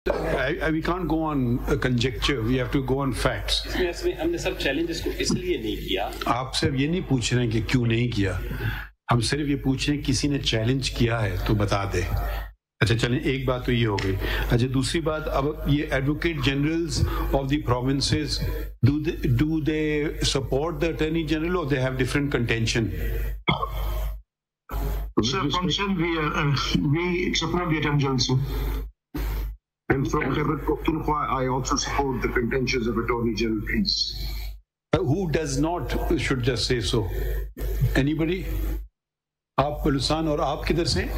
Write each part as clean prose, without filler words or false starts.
We can't go on conjecture. We have to go on facts. हमने सब challenges को इसलिए नहीं किया. आप सिर्फ ये नहीं पूछ रहे हैं कि क्यों नहीं किया. हम सिर्फ ये पूछ रहे हैं किसी ने चैलेंज किया है तो बता दे. अच्छा चलें, एक बात तो ये हो गई. अच्छा दूसरी बात, अब ये advocate generals of the provinces, do they support the attorney general or they have different contention? Sir, function we support the attorney general, sir. And from Khyber Pakhtunkhwa, I also support the contentions of Attorney General, please. Who does not should just say so? Anybody? आप बलुसान और आप किधर से?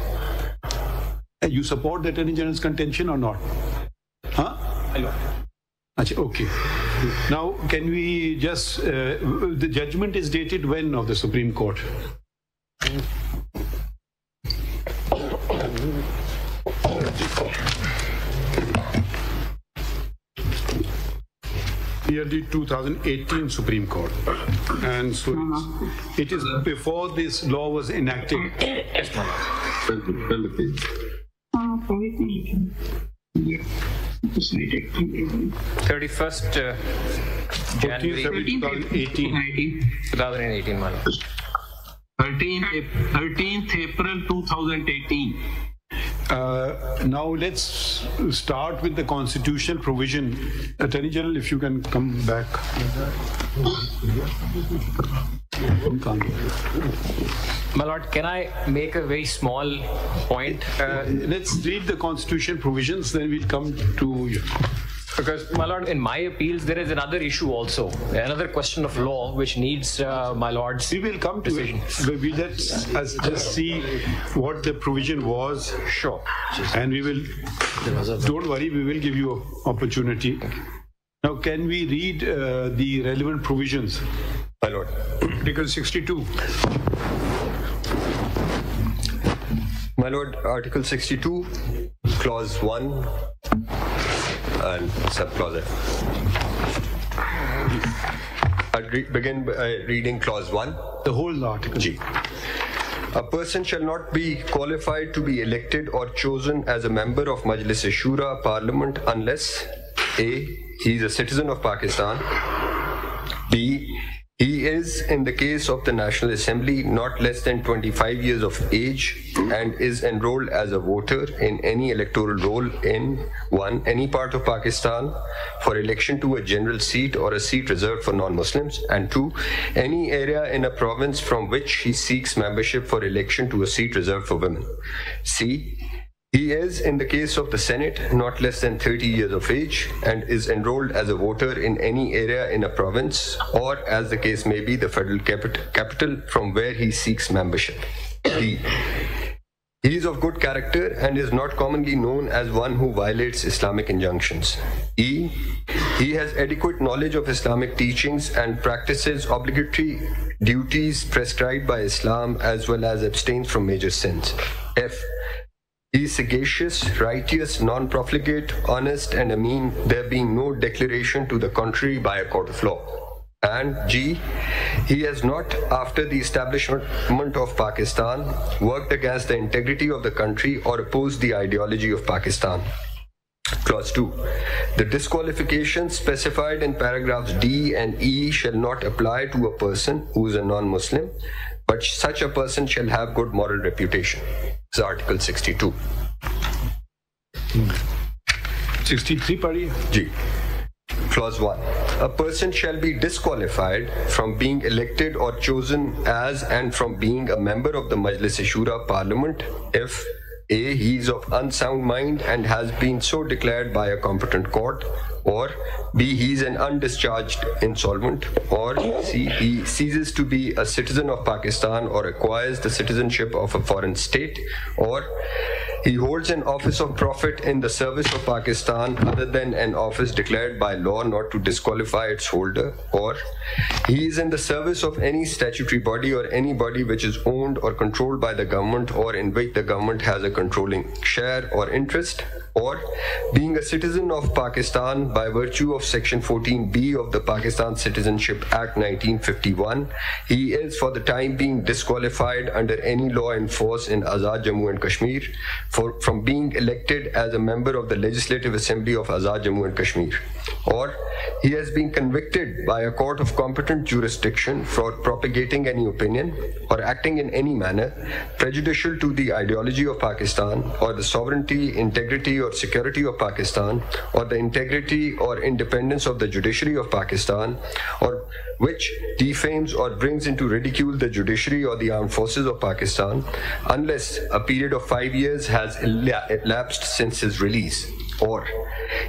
You support the Attorney General's contention or not? Huh? Hello. Achha, okay. Now, can we just the judgment is dated when of the Supreme Court? Yearly 2018 Supreme Court, and so it is before this law was enacted. 31st January 2018. 13th April 2018. Now let's start with the constitutional provision. Attorney General, if you can come back. My Lord, can I make a very small point? Let's read the constitutional provisions, then we'll come to you. Because, my Lord, in my appeals, there is another issue also, another question of law which needs my Lord's We will come to decision. it. Let's just see what the provision was. Sure. And we will, don't worry, we will give you an opportunity. Now, can we read the relevant provisions? My Lord. Article 62. My Lord, Article 62, Clause 1 and Subclause F. I'll begin by reading Clause 1. The whole article. G. A person shall not be qualified to be elected or chosen as a member of Majlis-e-Shura Parliament unless A. He is a citizen of Pakistan, B. He is, in the case of the National Assembly, not less than 25 years of age and is enrolled as a voter in any electoral roll in 1. Any part of Pakistan for election to a general seat or a seat reserved for non-Muslims, and 2. Any area in a province from which he seeks membership for election to a seat reserved for women. C. He is, in the case of the Senate, not less than 30 years of age and is enrolled as a voter in any area in a province or, as the case may be, the federal capital from where he seeks membership. D. He is of good character and is not commonly known as one who violates Islamic injunctions. E. He has adequate knowledge of Islamic teachings and practices obligatory duties prescribed by Islam as well as abstains from major sins. F. He is sagacious, righteous, non-profligate, honest, and ameen, there being no declaration to the contrary by a court of law. And G. He has not, after the establishment of Pakistan, worked against the integrity of the country or opposed the ideology of Pakistan. Clause 2. The disqualifications specified in paragraphs D and E shall not apply to a person who is a non-Muslim, but such a person shall have good moral reputation. This is Article 62. 63 pari? G. Clause 1. A person shall be disqualified from being elected or chosen as and from being a member of the Majlis-e-Shura Parliament if A. He is of unsound mind and has been so declared by a competent court, or B. He is an undischarged insolvent, or C. He ceases to be a citizen of Pakistan or acquires the citizenship of a foreign state, or he holds an office of profit in the service of Pakistan other than an office declared by law not to disqualify its holder, or he is in the service of any statutory body or any body which is owned or controlled by the government or in which the government has a controlling share or interest, or being a citizen of Pakistan by virtue of Section 14B of the Pakistan Citizenship Act 1951, he is for the time being disqualified under any law in force in Azad Jammu and Kashmir from being elected as a member of the Legislative Assembly of Azad Jammu and Kashmir, or he has been convicted by a court of competent jurisdiction for propagating any opinion or acting in any manner prejudicial to the ideology of Pakistan or the sovereignty, integrity or security of Pakistan or the integrity or independence of the judiciary of Pakistan, or which defames or brings into ridicule the judiciary or the armed forces of Pakistan, unless a period of 5 years has elapsed since his release, or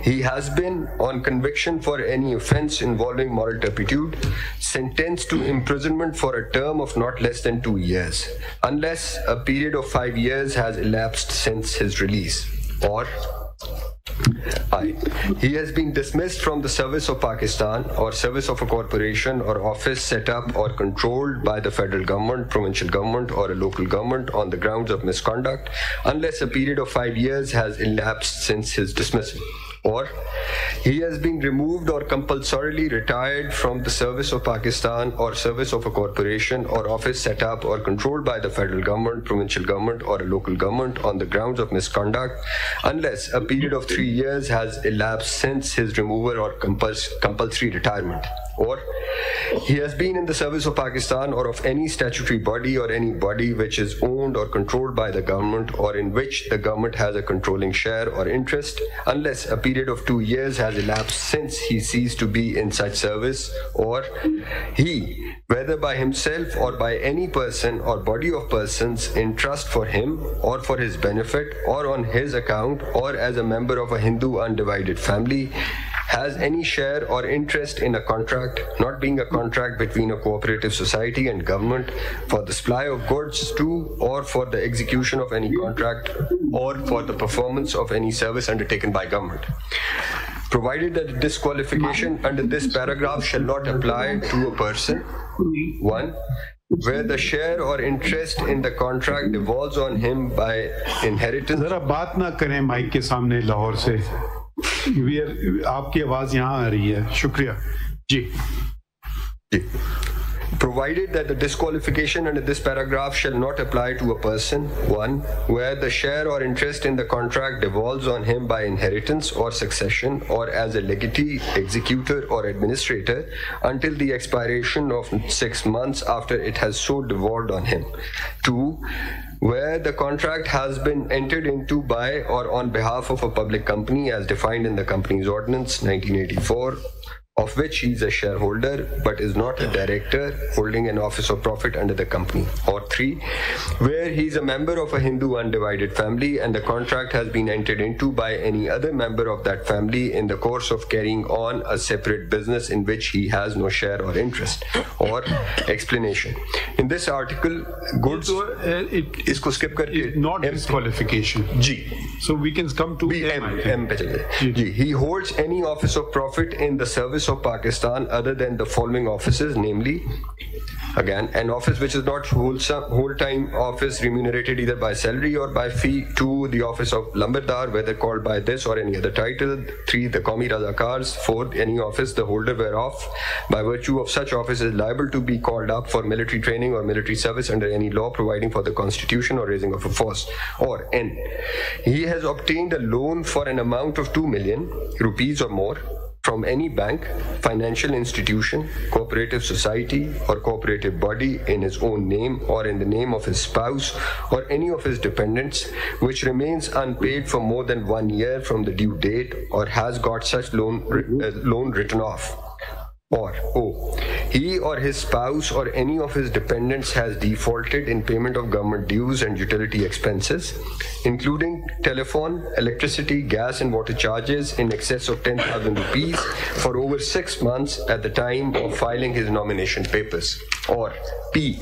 he has been, on conviction for any offence involving moral turpitude, sentenced to imprisonment for a term of not less than 2 years, unless a period of 5 years has elapsed since his release, or I. He has been dismissed from the service of Pakistan or service of a corporation or office set up or controlled by the federal government, provincial government or a local government on the grounds of misconduct, unless a period of 5 years has elapsed since his dismissal. Or he has been removed or compulsorily retired from the service of Pakistan or service of a corporation or office set up or controlled by the federal government, provincial government or a local government on the grounds of misconduct, unless a period of 3 years has elapsed since his removal or compulsory retirement. Or he has been in the service of Pakistan or of any statutory body or any body which is owned or controlled by the government or in which the government has a controlling share or interest, unless a period of 2 years has elapsed since he ceased to be in such service, or he, whether by himself or by any person or body of persons in trust for him or for his benefit or on his account or as a member of a Hindu undivided family, has any share or interest in a contract, not being a contract between a cooperative society and government, for the supply of goods to or for the execution of any contract or for the performance of any service undertaken by government. Provided that the disqualification under this paragraph shall not apply to a person, 1. where the share or interest in the contract devolves on him by inheritance. जरा बात ना करें mic के सामने लाहौर से, आपकी आवाज यहाँ आ रही है, शुक्रिया जी। Provided that the disqualification under this paragraph shall not apply to a person, 1. where the share or interest in the contract devolves on him by inheritance or succession or as a legatee, executor or administrator until the expiration of 6 months after it has so devolved on him. 2. where the contract has been entered into by or on behalf of a public company as defined in the Companies Ordinance 1984, of which he is a shareholder but is not a director holding an office of profit under the company. Or 3. where he is a member of a Hindu undivided family and the contract has been entered into by any other member of that family in the course of carrying on a separate business in which he has no share or interest. Or explanation. In this article, goods isko skip karke not disqualification. G. So we can come to M. G. He holds any office of profit in the service of Pakistan other than the following offices, namely, again, an office which is not whole-time office remunerated either by salary or by fee. 2. the office of Lambardar, whether called by this or any other title. 3. the Qawmi Razakars. 4. any office the holder whereof by virtue of such office is liable to be called up for military training or military service under any law providing for the constitution or raising of a force. Or N. he has obtained a loan for an amount of 2 million rupees or more from any bank, financial institution, cooperative society or cooperative body in his own name or in the name of his spouse or any of his dependents, which remains unpaid for more than 1 year from the due date or has got such loan written off. Or O. he or his spouse or any of his dependents has defaulted in payment of government dues and utility expenses, including telephone, electricity, gas and water charges in excess of 10,000 rupees for over 6 months at the time of filing his nomination papers. Or P.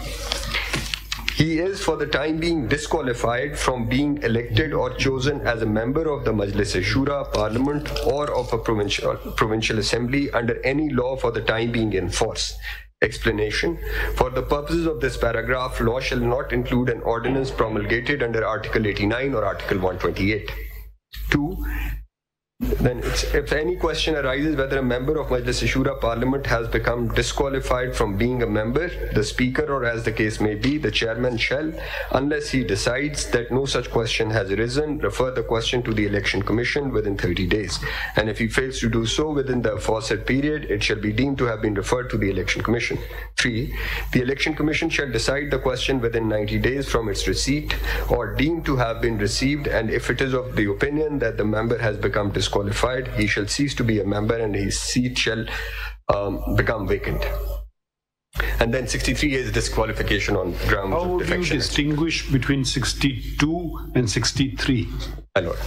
he is for the time being disqualified from being elected or chosen as a member of the Majlis-e-Shura, Parliament or of a provincial assembly under any law for the time being in force. Explanation. For the purposes of this paragraph, law shall not include an ordinance promulgated under Article 89 or Article 128. 2. Then if any question arises whether a member of Majlis Shura Parliament has become disqualified from being a member, the Speaker, or as the case may be, the Chairman shall, unless he decides that no such question has arisen, refer the question to the Election Commission within 30 days. And if he fails to do so within the aforesaid period, it shall be deemed to have been referred to the Election Commission. 3. The Election Commission shall decide the question within 90 days from its receipt or deemed to have been received, and if it is of the opinion that the member has become disqualified, he shall cease to be a member and his seat shall become vacant. And then 63 is disqualification on grounds of defection. How would you distinguish between 62 and 63? My lord.